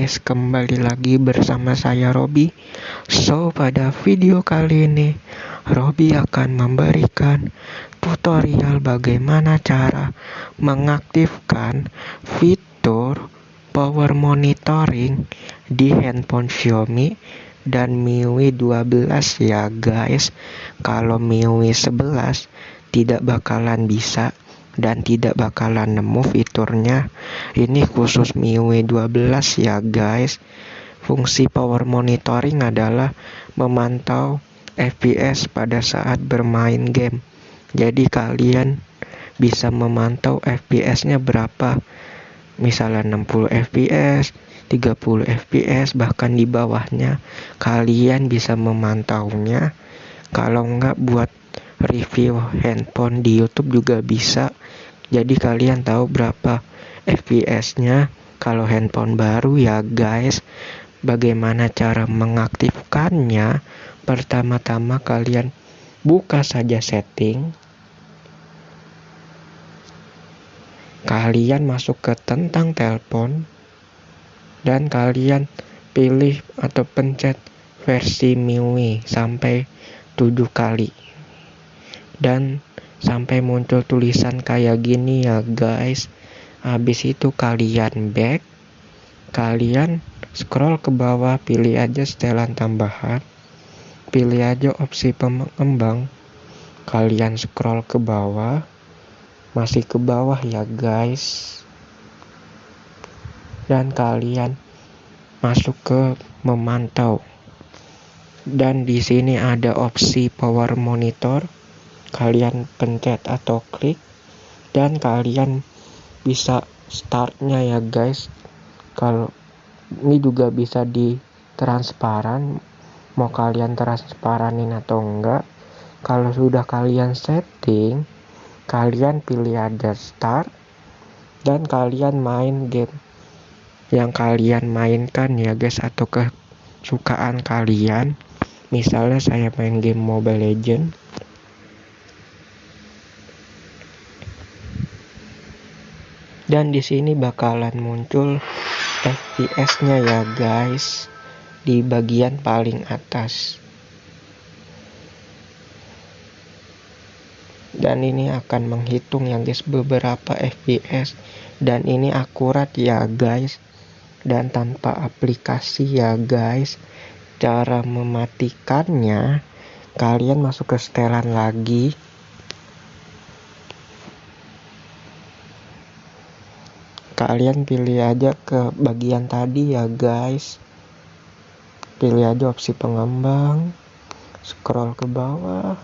guys, kembali lagi bersama saya Robi. So, pada video kali ini Robi akan memberikan tutorial bagaimana cara mengaktifkan fitur power monitoring di handphone Xiaomi dan MIUI 12 ya guys. Kalau MIUI 11 tidak bakalan bisa dan tidak bakalan nemu fiturnya. Ini khusus MIUI 12 ya guys. Fungsi power monitoring adalah memantau FPS pada saat bermain game. Jadi kalian bisa memantau FPS-nya berapa. Misalnya 60 FPS, 30 FPS, bahkan di bawahnya. Kalian bisa memantaunya. Kalau enggak buat review handphone di YouTube juga bisa. Jadi kalian tahu berapa FPS-nya kalau handphone baru ya guys. Bagaimana cara mengaktifkannya? Pertama-tama kalian buka saja setting. Kalian masuk ke tentang telepon dan kalian pilih atau pencet versi MIUI sampai 7 kali. Dan sampai muncul tulisan kayak gini ya guys. Habis itu kalian back, kalian scroll ke bawah, pilih aja setelan tambahan, pilih aja opsi pengembang, kalian scroll ke bawah, masih ke bawah ya guys, dan kalian masuk ke memantau. Dan di sini ada opsi power monitor. Kalian pencet atau klik dan kalian bisa startnya ya guys. Kalau ini juga bisa di transparan, mau kalian transparanin atau enggak. Kalau sudah kalian setting, kalian pilih aja start dan kalian main game yang kalian mainkan ya guys, atau kesukaan kalian. Misalnya saya main game Mobile Legends. Dan di sini bakalan muncul FPS-nya ya guys di bagian paling atas. Dan ini akan menghitung ya guys beberapa FPS, dan ini akurat ya guys dan tanpa aplikasi ya guys. Cara mematikannya, kalian masuk ke setelan lagi. Kalian pilih aja ke bagian tadi ya guys. Pilih aja opsi pengembang, scroll ke bawah.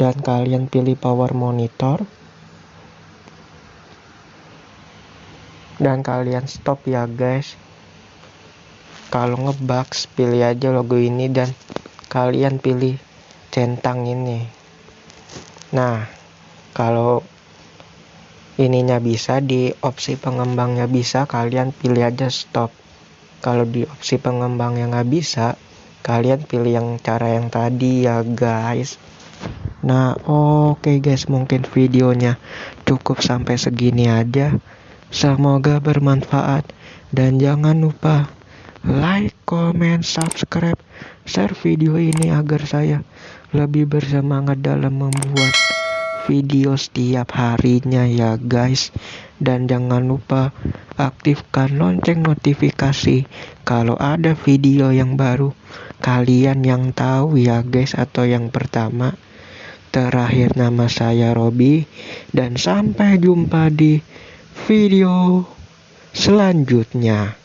Dan kalian pilih power monitor. Dan kalian stop ya guys. Kalau ngebug, pilih aja logo ini dan kalian pilih centang ini. Nah, kalau ininya bisa, di opsi pengembangnya bisa, kalian pilih aja stop. Kalau di opsi pengembang yang nggak bisa, kalian pilih yang cara yang tadi ya guys. Nah, oke guys, mungkin videonya cukup sampai segini aja. Semoga bermanfaat dan jangan lupa like, comment, subscribe, share video ini agar saya lebih bersemangat dalam membuat video setiap harinya ya guys. Dan jangan lupa aktifkan lonceng notifikasi kalau ada video yang baru, kalian yang tahu ya guys, atau yang pertama. Terakhir, nama saya Robi dan sampai jumpa di video selanjutnya.